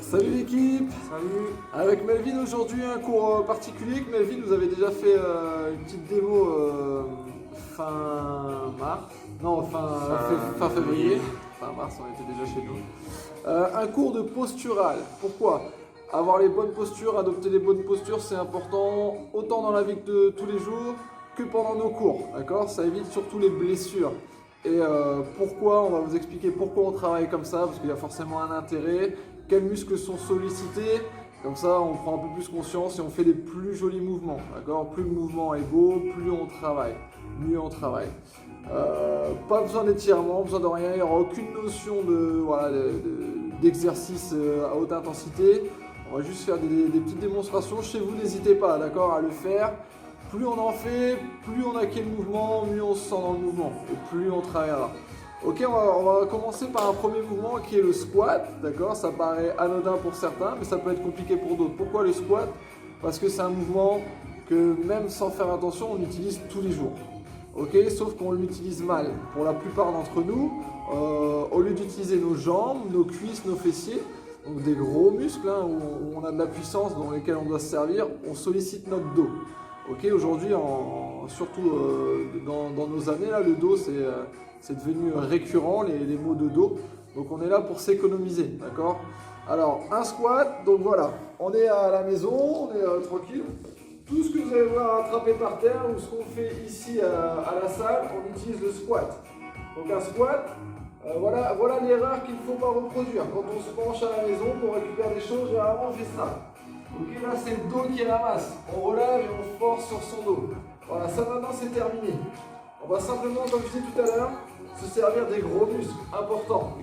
Salut l'équipe. Salut. Avec Melvin aujourd'hui un cours particulier que Melvin nous avait déjà fait une petite démo fin mars, non fin février, fin mars on était déjà chez nous. Un cours de postural. Pourquoi? Avoir les bonnes postures, adopter les bonnes postures, c'est important autant dans la vie de tous les jours que pendant nos cours, d'accord? Ça évite surtout les blessures. Et pourquoi, on va vous expliquer pourquoi on travaille comme ça, parce qu'il y a forcément un intérêt, quels muscles sont sollicités, comme ça on prend un peu plus conscience et on fait des plus jolis mouvements, d'accord? Plus le mouvement est beau, plus on travaille, mieux on travaille. Pas besoin d'étirement, besoin de rien, il n'y aura aucune notion d'exercice à haute intensité. On va juste faire des petites démonstrations chez vous, n'hésitez pas, d'accord, à le faire. Plus on en fait, plus on acquiert le mouvement, mieux on se sent dans le mouvement et plus on travaillera. Ok, on va commencer par un premier mouvement qui est le squat, d'accord? Ça paraît anodin pour certains, mais ça peut être compliqué pour d'autres. Pourquoi le squat? Parce que c'est un mouvement que même sans faire attention, on utilise tous les jours. Ok, sauf qu'on l'utilise mal. Pour la plupart d'entre nous, au lieu d'utiliser nos jambes, nos cuisses, nos fessiers, donc des gros muscles où on a de la puissance dans lesquels on doit se servir, on sollicite notre dos. Ok, aujourd'hui, surtout dans nos années, là, le dos c'est devenu récurrent, les maux de dos. Donc on est là pour s'économiser, d'accord? Alors un squat, donc voilà, on est à la maison, on est tranquille. Tout ce que vous allez voir attraper par terre ou ce qu'on fait ici à la salle, on utilise le squat. Donc un squat, voilà l'erreur qu'il ne faut pas reproduire. Quand on se penche à la maison pour récupérer des choses, généralement on fait ça. Ok, là c'est le dos qui ramasse. On relève et on force sur son dos. Voilà, ça maintenant c'est terminé. On va simplement, comme je disais tout à l'heure, se servir des gros muscles importants.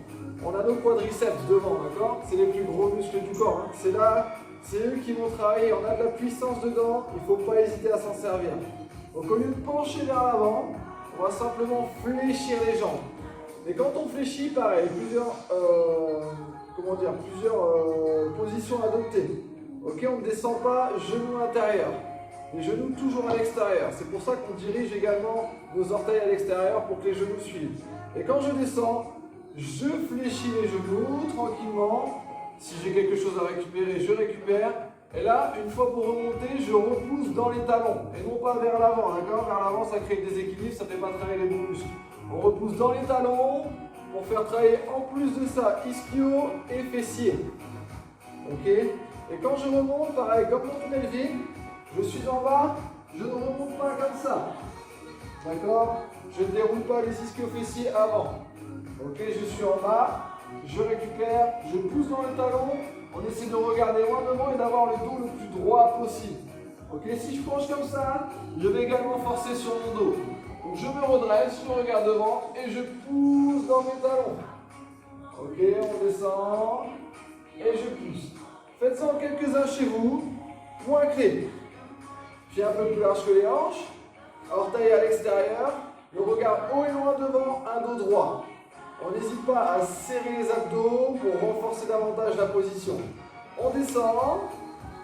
On a nos quadriceps devant, d'accord? C'est les plus gros muscles du corps. Hein. C'est là, c'est eux qui vont travailler. On a de la puissance dedans, il ne faut pas hésiter à s'en servir. Donc au lieu de pencher vers l'avant, on va simplement fléchir les jambes. Mais quand on fléchit, pareil, plusieurs positions adoptées. Ok, on ne descend pas genou intérieur. Les genoux toujours à l'extérieur. C'est pour ça qu'on dirige également nos orteils à l'extérieur pour que les genoux suivent. Et quand je descends, je fléchis les genoux tranquillement. Si j'ai quelque chose à récupérer, je récupère. Et là, une fois pour remonter, je repousse dans les talons. Et non pas vers l'avant, d'accord? Vers l'avant, ça crée le déséquilibre, ça ne fait pas travailler les bons muscles. On repousse dans les talons pour faire travailler en plus de ça ischio et fessier. Ok? Et quand je remonte, pareil, comme dans Melvin, je suis en bas, je ne remonte pas comme ça. D'accord? Je ne déroule pas les ischio-fessiers avant. Ok, je suis en bas, je récupère, je pousse dans le talon. On essaie de regarder loin devant et d'avoir le dos le plus droit possible. Ok, si je penche comme ça, je vais également forcer sur mon dos. Donc je me redresse, je regarde devant et je pousse dans mes talons. Ok, on descend et je pousse. Faites ça en quelques-uns chez vous. Point clé. Pied un peu plus large que les hanches, orteil à l'extérieur, le regard haut et loin devant, un dos droit. On n'hésite pas à serrer les abdos pour renforcer davantage la position. On descend,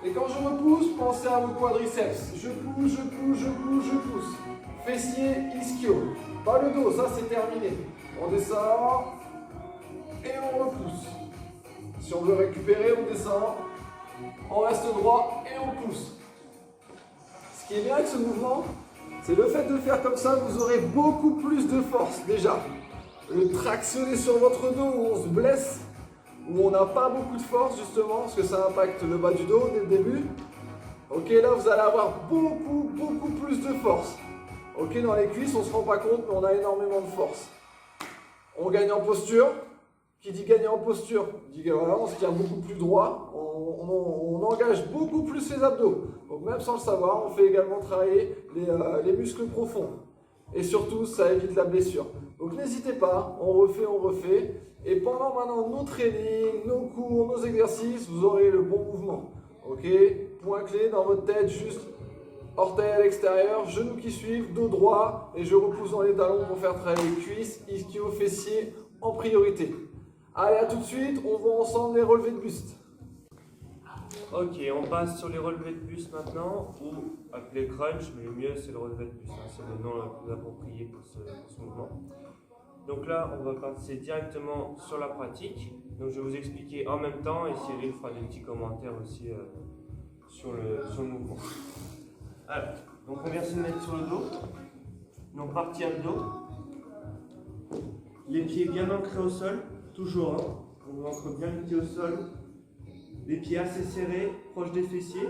et quand je repousse, pensez à vos quadriceps. Je pousse, je pousse, je pousse, je pousse. Fessier, ischio. Pas le dos, ça c'est terminé. On descend, et on repousse. Si on veut récupérer, on descend, on reste droit et on pousse. Ce qui est bien avec ce mouvement, c'est le fait de faire comme ça, vous aurez beaucoup plus de force déjà. Le tractionner sur votre dos où on se blesse, où on n'a pas beaucoup de force justement, parce que ça impacte le bas du dos dès le début. Ok, là vous allez avoir beaucoup plus de force. Ok, dans les cuisses, on ne se rend pas compte, mais on a énormément de force. On gagne en posture. Qui dit gagner en posture, dit que voilà, on se tient beaucoup plus droit, on engage beaucoup plus les abdos. Donc même sans le savoir, on fait également travailler les muscles profonds. Et surtout, ça évite la blessure. Donc n'hésitez pas, on refait. Et pendant maintenant nos trainings, nos cours, nos exercices, vous aurez le bon mouvement. Ok, point clé dans votre tête, juste orteil à l'extérieur, genoux qui suivent, dos droit. Et je repousse dans les talons pour faire travailler les cuisses, ischio, fessiers en priorité. Allez, à tout de suite, on voit ensemble les relevés de buste. Ok, on passe sur les relevés de buste maintenant, ou appelé crunch, mais le mieux c'est le relevé de buste, hein, c'est le nom le plus approprié pour ce mouvement. Donc là, on va passer directement sur la pratique. Donc je vais vous expliquer en même temps et Cyril fera des petits commentaires aussi sur le mouvement. Alors, donc on vient se mettre sur le dos. Donc partie abdos. Les pieds bien ancrés au sol, toujours. On ancre bien les pieds au sol. Les pieds assez serrés, proches des fessiers.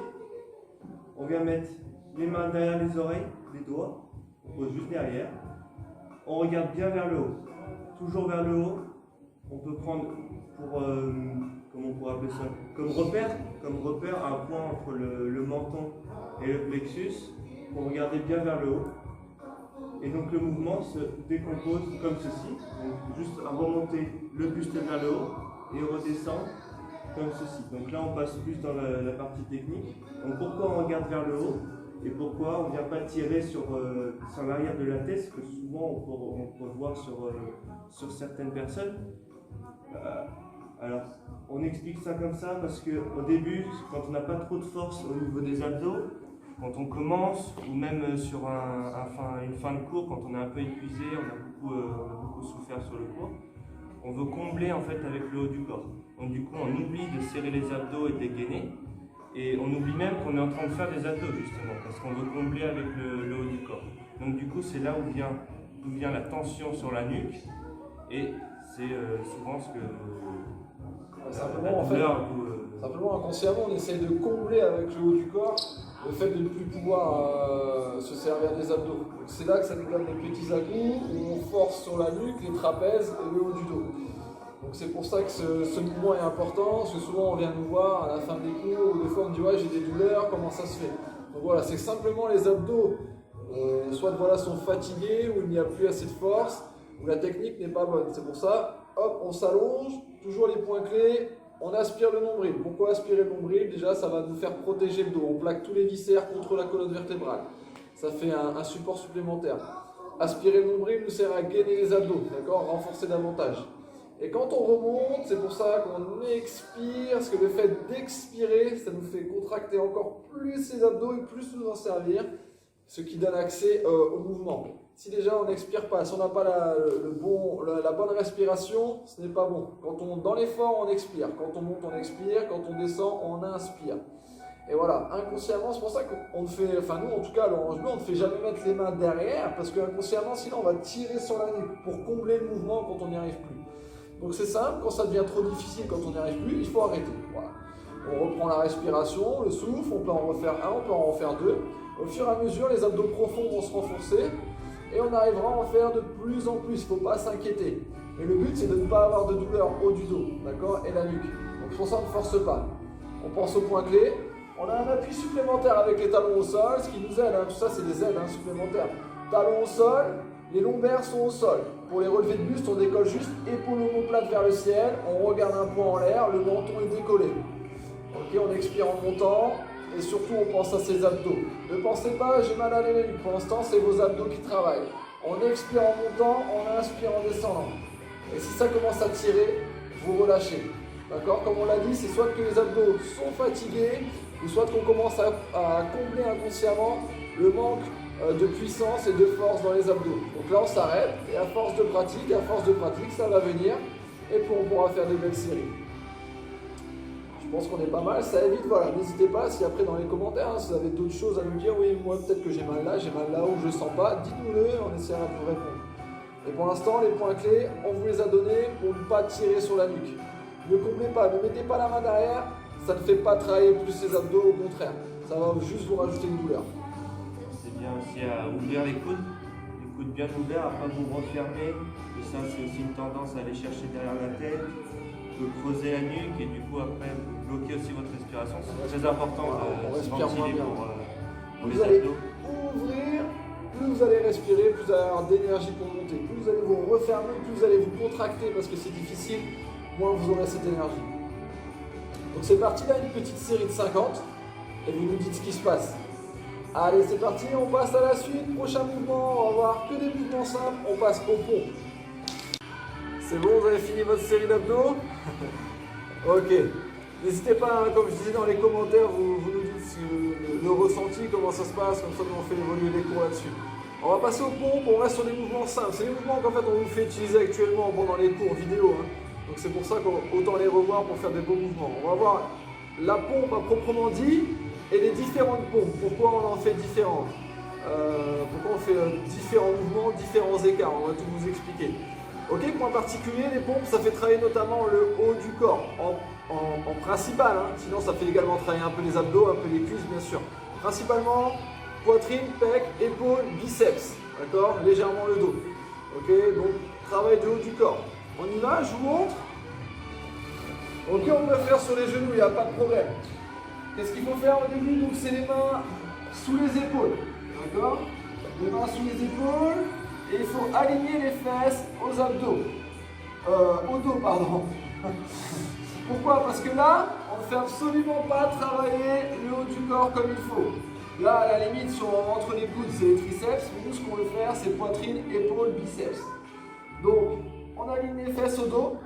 On vient mettre les mains derrière les oreilles, les doigts. On pose juste derrière. On regarde bien vers le haut. Toujours vers le haut. On peut prendre pour, comment on pourrait appeler ça, comme repère un point entre le menton et le plexus. Pour regarder bien vers le haut. Et donc le mouvement se décompose comme ceci. Donc juste à remonter le buste vers le haut et redescendre comme ceci. Donc là on passe plus dans la partie technique. Donc pourquoi on regarde vers le haut et pourquoi on ne vient pas tirer sur l'arrière de la tête, ce que souvent on peut voir sur certaines personnes. Alors on explique ça comme ça parce qu'au début, quand on n'a pas trop de force au niveau des abdos, quand on commence, ou même sur une fin de cours, quand on est un peu épuisé, on a beaucoup souffert sur le cours, on veut combler en fait avec le haut du corps. Donc du coup, on oublie de serrer les abdos et de dégainer, et on oublie même qu'on est en train de faire des abdos justement, parce qu'on veut combler avec le haut du corps. Donc du coup, c'est là où vient la tension sur la nuque, et c'est souvent ce que simplement inconsciemment, on essaye de combler avec le haut du corps le fait de ne plus pouvoir se servir des abdos. C'est là que ça nous donne les petits à-coups où on force sur la nuque, les trapèzes et le haut du dos. Donc c'est pour ça que ce mouvement est important, parce que souvent on vient nous voir à la fin des cours, ou des fois on me dit ouais j'ai des douleurs, comment ça se fait? Donc voilà, c'est que simplement les abdos, soit voilà, sont fatigués, ou il n'y a plus assez de force, ou la technique n'est pas bonne. C'est pour ça, hop, on s'allonge, toujours les points clés. On aspire le nombril. Pourquoi aspirer le nombril? Déjà, ça va nous faire protéger le dos. On plaque tous les viscères contre la colonne vertébrale. Ça fait un support supplémentaire. Aspirer le nombril nous sert à gainer les abdos, d'accord? Renforcer davantage. Et quand on remonte, c'est pour ça qu'on expire, parce que le fait d'expirer, ça nous fait contracter encore plus les abdos et plus nous en servir, ce qui donne accès au mouvement. Si déjà on n'expire pas, si on n'a pas la bonne respiration, ce n'est pas bon. Quand on dans l'effort, on expire. Quand on monte, on expire. Quand on descend, on inspire. Et voilà, inconsciemment, c'est pour ça qu'on fait, enfin nous en tout cas, l'orange bleu, on ne fait jamais mettre les mains derrière, parce qu'inconsciemment, sinon on va tirer sur la nuque pour combler le mouvement quand on n'y arrive plus. Donc c'est simple, quand ça devient trop difficile, quand on n'y arrive plus, il faut arrêter. Voilà. On reprend la respiration, le souffle, on peut en refaire un, on peut en refaire deux. Au fur et à mesure, les abdos profonds vont se renforcer. Et on arrivera à en faire de plus en plus, il ne faut pas s'inquiéter. Mais le but c'est de ne pas avoir de douleur au haut du dos, d'accord, et la nuque. Donc pour ça on ne force pas. On pense au point clé. On a un appui supplémentaire avec les talons au sol, ce qui nous aide, tout ça c'est des aides supplémentaires. Talons au sol, les lombaires sont au sol. Pour les relevés de buste, on décolle juste épaule omoplate vers le ciel, on regarde un point en l'air, le menton est décollé. Ok, on expire en montant. Et surtout, on pense à ses abdos. Ne pensez pas, j'ai mal à la nuque. Pour l'instant, c'est vos abdos qui travaillent. On expire en montant, on inspire en descendant. Et si ça commence à tirer, vous relâchez. D'accord? Comme on l'a dit, c'est soit que les abdos sont fatigués, ou soit qu'on commence à combler inconsciemment le manque de puissance et de force dans les abdos. Donc là, on s'arrête, et à force de pratique, ça va venir, et puis on pourra faire des belles séries. Je pense qu'on est pas mal, ça évite, voilà, n'hésitez pas si après dans les commentaires, si vous avez d'autres choses à nous dire, oui, moi peut-être que j'ai mal là où je ne sens pas, dites-nous-le, on essaiera de vous répondre. Et pour l'instant, les points clés, on vous les a donnés pour ne pas tirer sur la nuque. Ne comblez pas, ne mettez pas la main derrière, ça ne fait pas travailler plus les abdos, au contraire, ça va juste vous rajouter une douleur. C'est bien aussi à ouvrir les coudes bien ouverts, à ne pas vous refermer, que ça c'est aussi une tendance à aller chercher derrière la tête. Creuser la nuque et du coup après bloquer aussi votre respiration. C'est très important de se ventiler pour les abdos. Ouvrir, plus vous allez respirer, plus vous allez avoir d'énergie pour monter. Plus vous allez vous refermer, plus vous allez vous contracter parce que c'est difficile, moins vous aurez cette énergie. Donc c'est parti là, une petite série de 50 et vous nous dites ce qui se passe. Allez, c'est parti, on passe à la suite. Prochain mouvement, on va voir que des mouvements simples, on passe au pont. C'est bon, vous avez fini votre série d'abdos? Ok. N'hésitez pas, comme je disais dans les commentaires, vous nous dites le ressenti, comment ça se passe, comme ça nous on fait évoluer les cours là-dessus. On va passer aux pompes, on reste sur des mouvements simples. C'est les mouvements qu'en fait on vous fait utiliser actuellement pendant les cours vidéo. Hein. Donc c'est pour ça qu'autant les revoir pour faire des beaux mouvements. On va voir la pompe à proprement dit et les différentes pompes. Pourquoi on en fait différentes. Pourquoi on fait différents mouvements, différents écarts. On va tout vous expliquer. Ok, point particulier, les pompes, ça fait travailler notamment le haut du corps en principal. Hein. Sinon ça fait également travailler un peu les abdos, un peu les cuisses bien sûr. Principalement poitrine, pec, épaules, biceps, d'accord, légèrement le dos. Ok, donc travail du haut du corps. On y va, je vous montre. Ok, on peut faire sur les genoux, il n'y a pas de problème. Qu'est-ce qu'il faut faire au début? Donc c'est les mains sous les épaules, d'accord. Les mains sous les épaules et il faut aligner les fesses aux abdos, au dos pardon. Pourquoi? Parce que là, on ne fait absolument pas travailler le haut du corps comme il faut. Là, à la limite, entre les coudes, c'est les triceps. Nous, ce qu'on veut faire, c'est poitrine, épaules, biceps. Donc, on aligne les fesses au dos.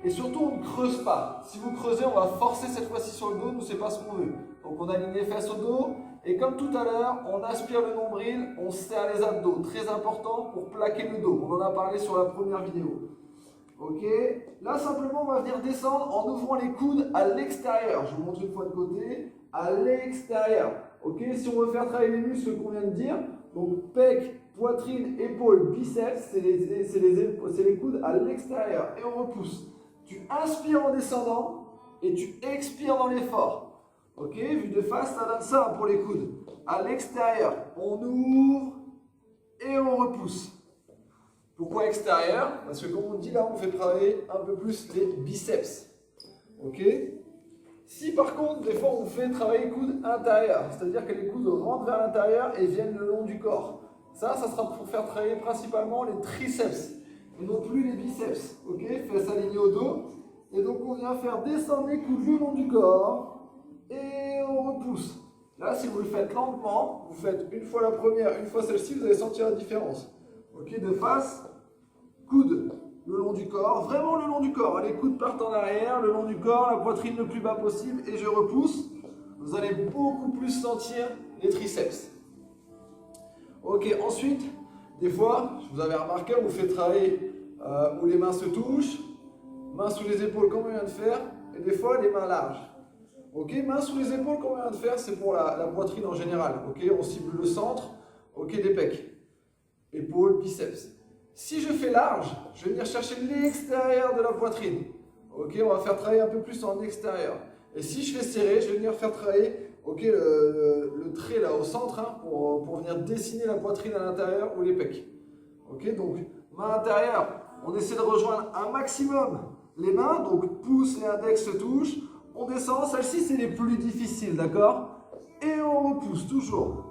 Et surtout, on ne creuse pas. Si vous creusez, on va forcer cette fois-ci sur le dos. Nous, c'est pas ce qu'on veut. Donc, on aligne les fesses au dos. Et comme tout à l'heure, on aspire le nombril, on serre les abdos. Très important pour plaquer le dos. On en a parlé sur la première vidéo. Ok. Là, simplement, on va venir descendre en ouvrant les coudes à l'extérieur. Je vous montre une fois de côté. À l'extérieur. Ok, si on veut faire travailler les muscles qu'on vient de dire, donc pec, poitrine, épaules, biceps, c'est les coudes à l'extérieur et on repousse. Tu inspires en descendant et tu expires dans l'effort. Ok, vu de face, ça donne ça pour les coudes. À l'extérieur, on ouvre et on repousse. Pourquoi extérieur? Parce que comme on dit là, on fait travailler un peu plus les biceps. Ok. Si par contre, des fois, on fait travailler coudes intérieurs, c'est-à-dire que les coudes rentrent vers l'intérieur et viennent le long du corps. Ça sera pour faire travailler principalement les triceps et non plus les biceps. Ok, fesses alignées au dos. Et donc, on vient faire descendre les coudes le long du corps et on repousse. Là, si vous le faites lentement, vous faites une fois la première, une fois celle-ci, vous allez sentir la différence. Ok, de face, coude le long du corps, vraiment le long du corps. Les coudes partent en arrière, le long du corps, la poitrine le plus bas possible et je repousse. Vous allez beaucoup plus sentir les triceps. Ok, ensuite, des fois, vous avez remarqué, on vous fait travailler où les mains se touchent, mains sous les épaules comme on vient de faire, et des fois les mains larges. Ok, mains sous les épaules comme on vient de faire, c'est pour la poitrine en général. Ok, on cible le centre, ok, des pecs, épaules, biceps. Si je fais large, je vais venir chercher l'extérieur de la poitrine. Ok, on va faire travailler un peu plus en extérieur. Et si je fais serré, je vais venir faire travailler le trait là au centre hein, pour venir dessiner la poitrine à l'intérieur ou les pecs. Ok, donc main intérieure, on essaie de rejoindre un maximum les mains, donc pouce et index se touchent. On descend, celles-ci c'est les plus difficiles, d'accord? Et on repousse toujours.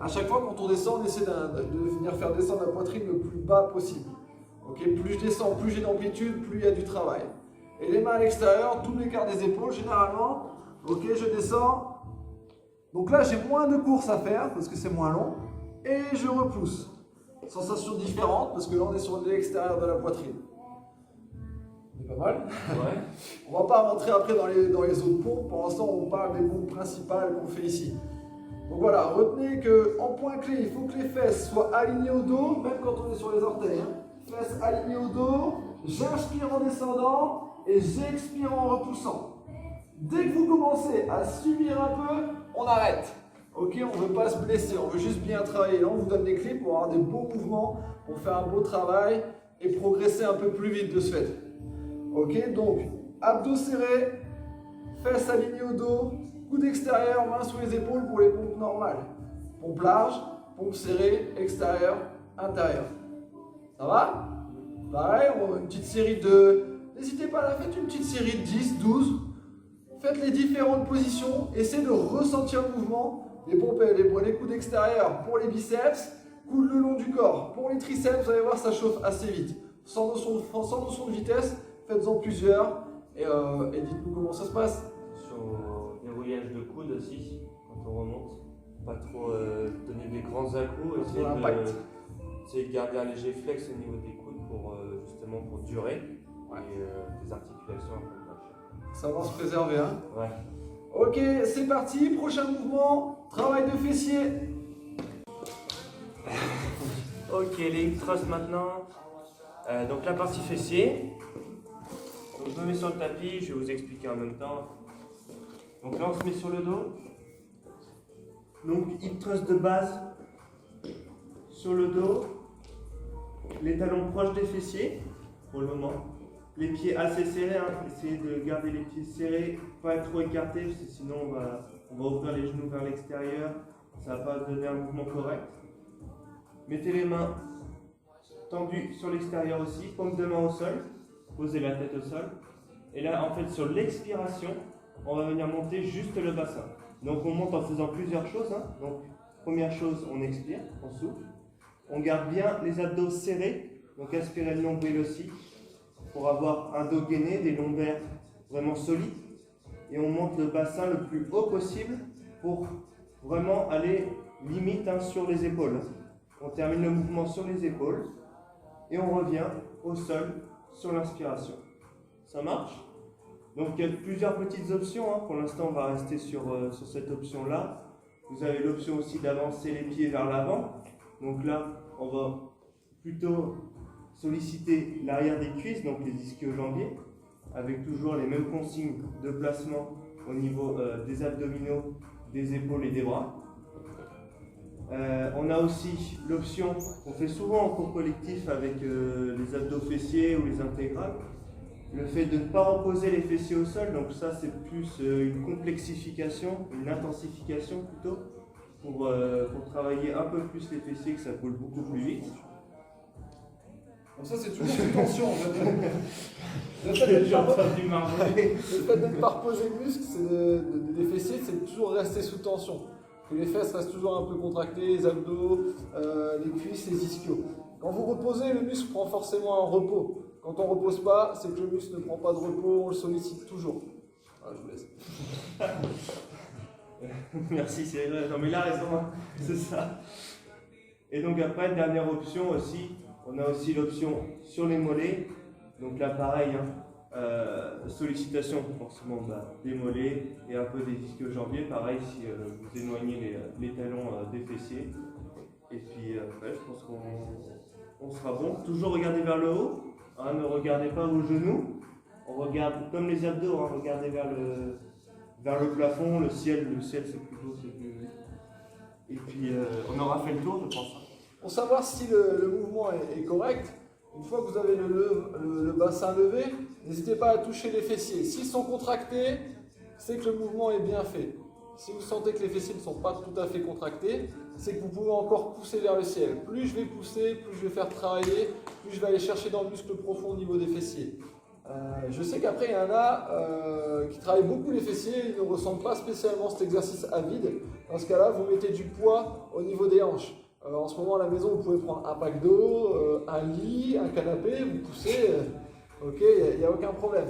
À chaque fois, quand on descend, on essaie de venir faire descendre la poitrine le plus bas possible. Okay, plus je descends, plus j'ai d'amplitude, plus il y a du travail. Et les mains à l'extérieur, tout l'écart des épaules, généralement. Ok, je descends. Donc là, j'ai moins de courses à faire, parce que c'est moins long. Et je repousse. Sensation différente, parce que là, on est sur l'extérieur de la poitrine. C'est pas mal. Ouais. On va pas rentrer après dans les autres pompes. Pour l'instant, on parle des pompes principales qu'on fait ici. Donc voilà, retenez qu'en point clé, il faut que les fesses soient alignées au dos, même quand on est sur les orteils. Hein. Fesses alignées au dos, j'inspire en descendant et j'expire en repoussant. Dès que vous commencez à subir un peu, on arrête. Ok, on ne veut pas se blesser, on veut juste bien travailler. Là, on vous donne des clés pour avoir des beaux mouvements, pour faire un beau travail et progresser un peu plus vite de ce fait. Ok, donc abdos serrés, fesses alignées au dos, coude extérieur, main sous les épaules pour les pompes normales. Pompe large, pompe serrée, extérieur, intérieur. Ça va? Pareil, on a une petite série de... N'hésitez pas à la faire, une petite série de 10, 12. Faites les différentes positions, essayez de ressentir le mouvement. Les pompes, les coudes extérieurs pour les biceps, coude le long du corps. Pour les triceps, vous allez voir, ça chauffe assez vite. Sans notion de vitesse, faites-en plusieurs et dites-nous comment ça se passe. Verrouillage de coude aussi, quand on remonte. Pas trop donner des grands à-coups, essayer de garder un léger flex au niveau des coudes pour justement pour durer et des articulations un peu lâches. Savoir se préserver, hein? Ouais. Ok, c'est parti, prochain mouvement, travail de fessier. Ok, les hip thrusts maintenant. Donc la partie fessier. Donc je me mets sur le tapis, je vais vous expliquer en même temps. Donc là on se met sur le dos. Donc hip thrust de base sur le dos. Les talons proches des fessiers pour le moment. Les pieds assez serrés, hein. Essayez de garder les pieds serrés, pas être trop écartés, parce que sinon on va ouvrir les genoux vers l'extérieur, ça va pas donner un mouvement correct. Mettez les mains tendues sur l'extérieur aussi, paume de main au sol, posez la tête au sol. Et là, en fait, sur l'expiration, on va venir monter juste le bassin. Donc on monte en faisant plusieurs choses, hein. Donc première chose, on expire, on souffle. On garde bien les abdos serrés, donc aspirez le nombril aussi, pour avoir un dos gainé, des lombaires vraiment solides. Et on monte le bassin le plus haut possible pour vraiment aller limite, hein, sur les épaules. On termine le mouvement sur les épaules et on revient au sol sur l'inspiration. Ça marche? Donc il y a plusieurs petites options, hein. Pour l'instant on va rester sur cette option-là. Vous avez l'option aussi d'avancer les pieds vers l'avant. Donc là on va plutôt solliciter l'arrière des cuisses, donc les ischio-jambiers, avec toujours les mêmes consignes de placement au niveau des abdominaux, des épaules et des bras. On a aussi l'option qu'on fait souvent en cours collectif avec les abdos fessiers ou les intégrales, le fait de ne pas reposer les fessiers au sol, donc ça c'est plus une complexification, une intensification plutôt, pour travailler un peu plus les fessiers, que ça coule beaucoup plus vite. Donc ça c'est toujours sous tension en fait. Le fait de ne pas reposer le muscle des fessiers, c'est toujours rester sous tension. Que les fesses restent toujours un peu contractées, les abdos, les cuisses, les ischios. Quand vous reposez, le muscle prend forcément un repos. Quand on ne repose pas, c'est que le muscle ne prend pas de repos, on le sollicite toujours. Voilà, je vous laisse. Merci, c'est vrai. Non mais là, raison, hein. C'est ça. Et donc après, dernière option aussi, on a aussi l'option sur les mollets. Donc là, pareil, hein, sollicitation forcément des mollets et un peu des ischio-jambiers. Pareil, si vous éloignez les talons des fessiers. Et puis après, je pense qu'on sera bon. Toujours regarder vers le haut. Hein, ne regardez pas vos genoux. On regarde comme les abdos. Hein, regardez vers le plafond, le ciel. Le ciel, c'est plus beau, c'est plus. Et puis on aura fait le tour, je pense. Pour savoir si le mouvement est correct, une fois que vous avez le bassin levé, n'hésitez pas à toucher les fessiers. S'ils sont contractés, c'est que le mouvement est bien fait. Si vous sentez que les fessiers ne sont pas tout à fait contractés, c'est que vous pouvez encore pousser vers le ciel. Plus je vais pousser, plus je vais faire travailler, plus je vais aller chercher dans le muscle profond au niveau des fessiers. Je sais qu'après, il y en a qui travaillent beaucoup les fessiers, ils ne ressentent pas spécialement cet exercice à vide. Dans ce cas-là, vous mettez du poids au niveau des hanches. En ce moment, à la maison, vous pouvez prendre un pack d'eau, un lit, un canapé, vous poussez, ok, il n'y a aucun problème.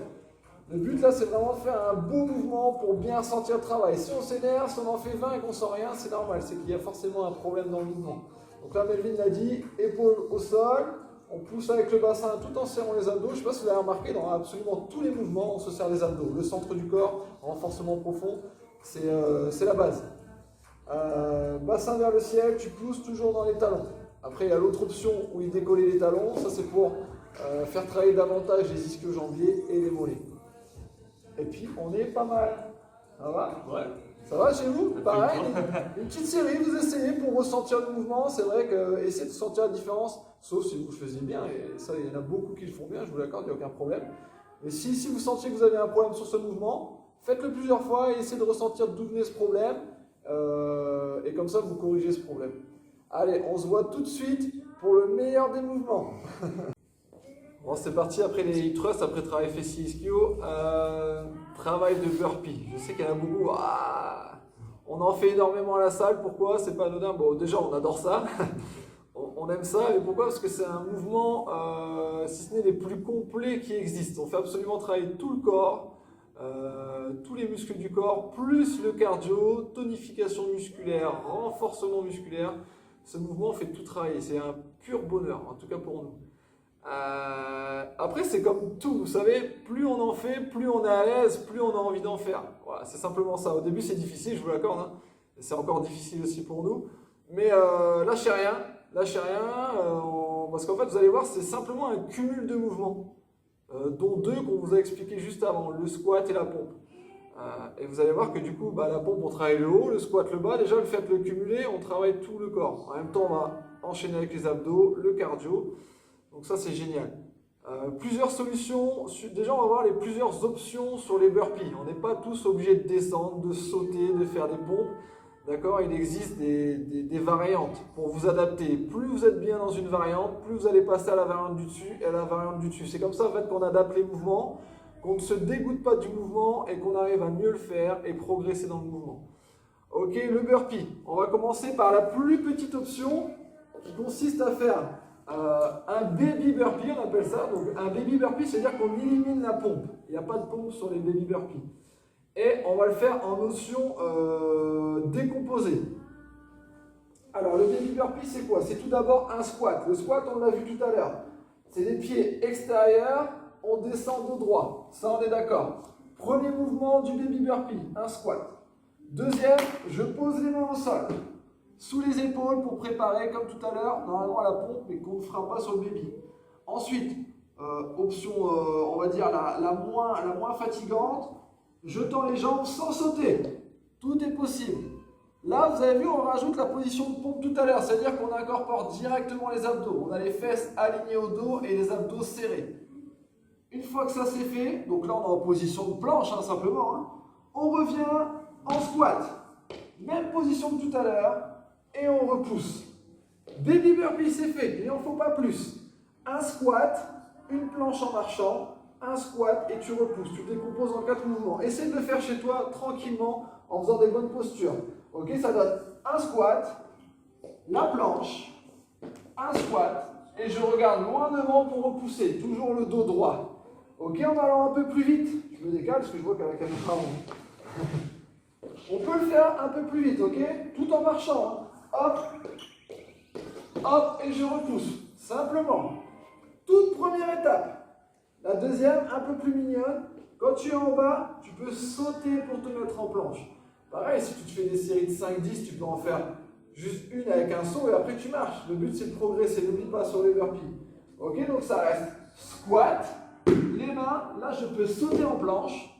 Le but là, c'est vraiment de faire un beau mouvement pour bien sentir le travail. Si on s'énerve, si on en fait 20 et qu'on sent rien, c'est normal, c'est qu'il y a forcément un problème dans le mouvement. Donc là, Melvin l'a dit, épaules au sol, on pousse avec le bassin tout en serrant les abdos. Je ne sais pas si vous avez remarqué, dans absolument tous les mouvements, on se serre les abdos. Le centre du corps, renforcement profond, c'est la base. Bassin vers le ciel, tu pousses toujours dans les talons. Après, il y a l'autre option où il décoller les talons. Ça, c'est pour faire travailler davantage les ischio-jambiers et les mollets. Et puis, on est pas mal. Ça va? Ouais. Ça va chez vous? Pareil, une petite série, vous essayez pour ressentir le mouvement. C'est vrai que essayez de sentir la différence, sauf si vous le faisiez bien. Et ça, il y en a beaucoup qui le font bien, je vous l'accorde, il n'y a aucun problème. Mais si vous sentiez que vous avez un problème sur ce mouvement, faites-le plusieurs fois et essayez de ressentir d'où venait ce problème. Et comme ça, vous corrigez ce problème. Allez, on se voit tout de suite pour le meilleur des mouvements. Bon, c'est parti après les hip thrusts, après travail fessier ischio, travail de burpee. Je sais qu'il y en a beaucoup. On en fait énormément à la salle. Pourquoi? C'est pas anodin. Bon, déjà, on adore ça. On aime ça. Et pourquoi? Parce que c'est un mouvement, si ce n'est les plus complets qui existent. On fait absolument travailler tout le corps. Tous les muscles du corps, plus le cardio, tonification musculaire, renforcement musculaire. Ce mouvement fait tout travailler, c'est un pur bonheur, en tout cas pour nous. Après, c'est comme tout, vous savez, plus on en fait, plus on est à l'aise, plus on a envie d'en faire. Voilà, c'est simplement ça. Au début, c'est difficile, je vous l'accorde, hein. C'est encore difficile aussi pour nous. Mais lâchez rien, lâchez rien, parce qu'en fait, vous allez voir, c'est simplement un cumul de mouvements, dont deux qu'on vous a expliqué juste avant, le squat et la pompe. Et vous allez voir que du coup, la pompe, on travaille le haut, le squat le bas. Déjà, le fait de le cumuler, on travaille tout le corps. En même temps, on va enchaîner avec les abdos, le cardio. Donc ça, c'est génial. Plusieurs solutions. Déjà, on va voir les plusieurs options sur les burpees. On n'est pas tous obligés de descendre, de sauter, de faire des pompes. D'accord? Il existe des variantes pour vous adapter. Plus vous êtes bien dans une variante, plus vous allez passer à la variante du dessus et à la variante du dessus. C'est comme ça en fait qu'on adapte les mouvements, qu'on ne se dégoûte pas du mouvement et qu'on arrive à mieux le faire et progresser dans le mouvement. Ok, le burpee. On va commencer par la plus petite option qui consiste à faire un baby burpee, on appelle ça. Donc un baby burpee, c'est-à-dire qu'on élimine la pompe. Il n'y a pas de pompe sur les baby burpees. Et on va le faire en notion décomposée. Alors le baby burpee, c'est quoi? C'est tout d'abord un squat. Le squat, on l'a vu tout à l'heure. C'est les pieds extérieurs, on descend dos droit. Ça, on est d'accord. Premier mouvement du baby burpee, un squat. Deuxième, je pose les mains au sol, sous les épaules pour préparer, comme tout à l'heure, normalement la pompe, mais qu'on ne fera pas sur le baby. Ensuite, option, on va dire la moins fatigante, je tends les jambes sans sauter. Tout est possible. Là, vous avez vu, on rajoute la position de pompe tout à l'heure, c'est-à-dire qu'on incorpore directement les abdos. On a les fesses alignées au dos et les abdos serrés. Une fois que ça c'est fait, donc là on est en position de planche, simplement, on revient en squat. Même position que tout à l'heure, et on repousse. Baby burpee, c'est fait, il n'en faut pas plus. Un squat, une planche en marchant, un squat et tu repousses. Tu décomposes en 4 mouvements. Essaye de le faire chez toi tranquillement en faisant des bonnes postures. Ok, ça donne un squat, la planche, un squat et je regarde loin devant pour repousser. Toujours le dos droit. Ok, en allant un peu plus vite. Je me décale parce que je vois qu'à la caméra on peut le faire un peu plus vite, ok? Tout en marchant. Hop, hop, et je repousse. Simplement. Toute première étape. La deuxième, un peu plus mignonne. Quand tu es en bas, tu peux sauter pour te mettre en planche. Pareil, si tu te fais des séries de 5-10, tu peux en faire juste une avec un saut et après tu marches. Le but, c'est de progresser. N'oublie pas sur les burpees. Ok, donc ça reste squat. Les mains, là, je peux sauter en planche.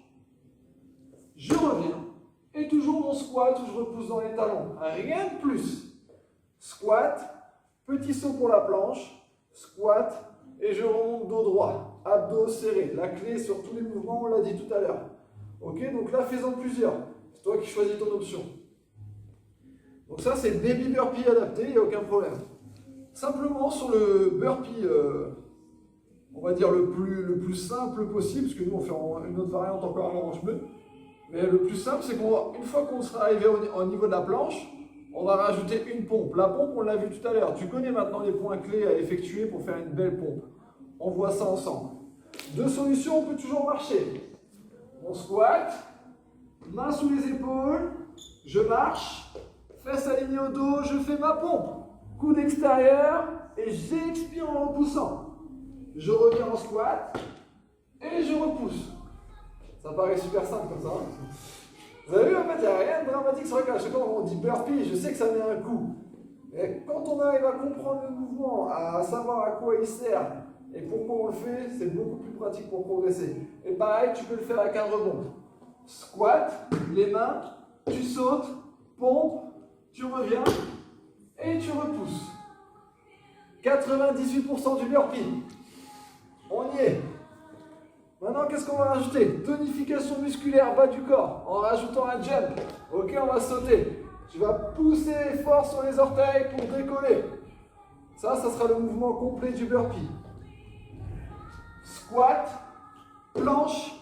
Je reviens. Et toujours mon squat où je repousse dans les talons. Rien de plus. Squat, petit saut pour la planche, squat, et je remonte dos droit. Abdos serrés. La clé sur tous les mouvements, on l'a dit tout à l'heure. Ok, donc là, fais-en plusieurs. C'est toi qui choisis ton option. Donc ça, c'est baby burpee adapté, il n'y a aucun problème. Simplement, sur le burpee, on va dire le plus simple possible, parce que nous, on fait une autre variante encore en orange bleu. Mais le plus simple, c'est qu'une fois qu'on sera arrivé au niveau de la planche, on va rajouter une pompe. La pompe, on l'a vu tout à l'heure. Tu connais maintenant les points clés à effectuer pour faire une belle pompe. On voit ça ensemble. Deux solutions, on peut toujours marcher. On squat, main sous les épaules, je marche, fesses alignées au dos, je fais ma pompe. Coude extérieur et j'expire en repoussant. Je reviens en squat et je repousse. Ça paraît super simple comme ça. Vous avez vu, en fait, il n'y a rien de dramatique. C'est vrai qu'à chaque fois on dit burpee, je sais que ça met un coup. Mais quand on arrive à comprendre le mouvement, à savoir à quoi il sert et pourquoi on le fait, c'est beaucoup plus pratique pour progresser. Et pareil, tu peux le faire avec un rebond. Squat, les mains, tu sautes, pompe, tu reviens et tu repousses. 98% du burpee. On y est. Maintenant, qu'est-ce qu'on va rajouter? Tonification musculaire bas du corps en rajoutant un jump. Ok, on va sauter. Tu vas pousser fort sur les orteils pour décoller. Ça sera le mouvement complet du burpee. Squat, planche,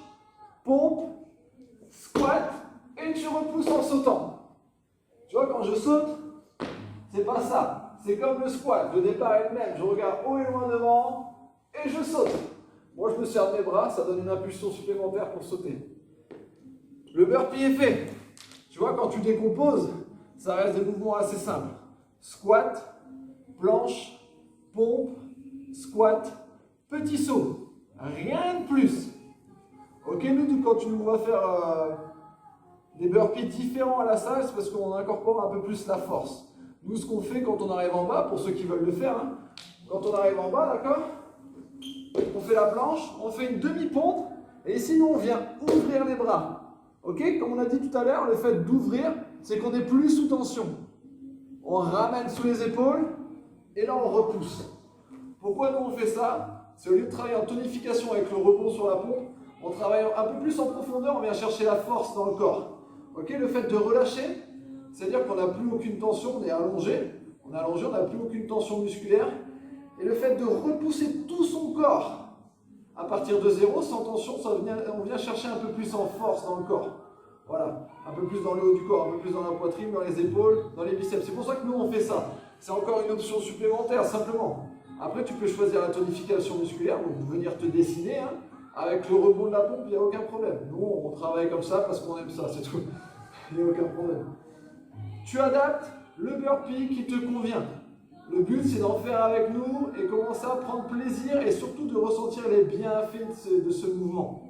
pompe, squat et tu repousses en sautant. Tu vois, quand je saute, c'est pas ça. C'est comme le squat. Le départ est le même. Je regarde haut et loin devant et je saute. Moi, je me sers de mes bras, ça donne une impulsion supplémentaire pour sauter. Le burpee est fait. Tu vois, quand tu décomposes, ça reste des mouvements assez simples. Squat, planche, pompe, squat, petit saut. Rien de plus. Ok, nous, quand on va faire des burpees différents à la salle, c'est parce qu'on incorpore un peu plus la force. Nous, ce qu'on fait quand on arrive en bas, pour ceux qui veulent le faire, hein, quand on arrive en bas, d'accord, on fait la planche, on fait une demi-pompe, et ici, nous, on vient ouvrir les bras. Ok? Comme on a dit tout à l'heure, le fait d'ouvrir, c'est qu'on n'est plus sous tension. On ramène sous les épaules, et là, on repousse. Pourquoi nous, on fait ça? C'est au lieu de travailler en tonification avec le rebond sur la pompe, on travaille un peu plus en profondeur, on vient chercher la force dans le corps. Ok? Le fait de relâcher, c'est-à-dire qu'on n'a plus aucune tension, on est allongé, on n'a plus aucune tension musculaire. Et le fait de repousser tout son corps à partir de zéro, sans tension, on vient chercher un peu plus en force dans le corps. Voilà, un peu plus dans le haut du corps, un peu plus dans la poitrine, dans les épaules, dans les biceps. C'est pour ça que nous on fait ça. C'est encore une option supplémentaire, simplement. Après, tu peux choisir la tonification musculaire, donc venir te dessiner, hein. Avec le rebond de la pompe, il n'y a aucun problème. Nous, on travaille comme ça parce qu'on aime ça, c'est tout. Il n'y a aucun problème. Tu adaptes le burpee qui te convient. Le but, c'est d'en faire avec nous et commencer à prendre plaisir et surtout de ressentir les bienfaits de ce mouvement.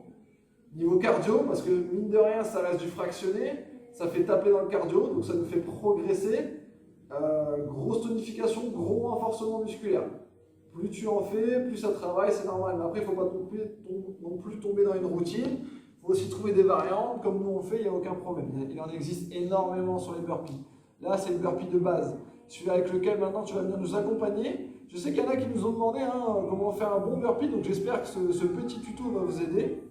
Niveau cardio, parce que mine de rien, ça reste du fractionné, ça fait taper dans le cardio, donc ça nous fait progresser. Grosse tonification, gros renforcement musculaire. Plus tu en fais, plus ça travaille, c'est normal. Mais après, il ne faut pas non plus tomber dans une routine. Il faut aussi trouver des variantes. Comme nous on fait, il n'y a aucun problème. Il en existe énormément sur les burpees. Là, c'est le burpee de base. Celui avec lequel maintenant tu vas venir nous accompagner. Je sais qu'il y en a qui nous ont demandé comment faire un bon burpee. Donc j'espère que ce petit tuto va vous aider.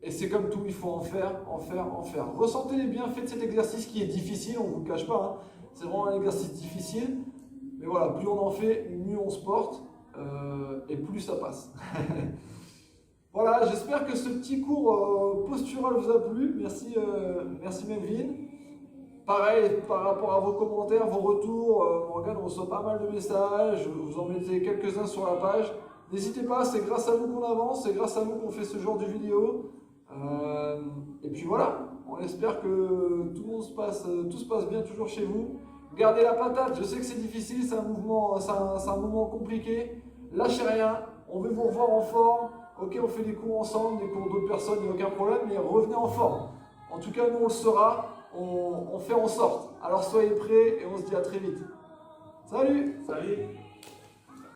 Et c'est comme tout, il faut en faire. Ressentez les bienfaits de cet exercice qui est difficile, on ne vous le cache pas. Hein. C'est vraiment un exercice difficile. Mais voilà, plus on en fait, mieux on se porte et plus ça passe. Voilà, j'espère que ce petit cours postural vous a plu. Merci Melvin. Pareil, par rapport à vos commentaires, vos retours, Morgane reçoit pas mal de messages. Vous en mettez quelques-uns sur la page. N'hésitez pas, c'est grâce à vous qu'on avance, c'est grâce à vous qu'on fait ce genre de vidéo. Et puis voilà, on espère que tout se passe bien toujours chez vous. Gardez la patate, je sais que c'est difficile, c'est un moment compliqué. Lâchez rien, on veut vous revoir en forme. Ok, on fait des cours ensemble, des cours d'autres personnes, il n'y a aucun problème, mais revenez en forme. En tout cas, nous on le saura, on fait en sorte. Alors soyez prêts et on se dit à très vite. Salut! Salut!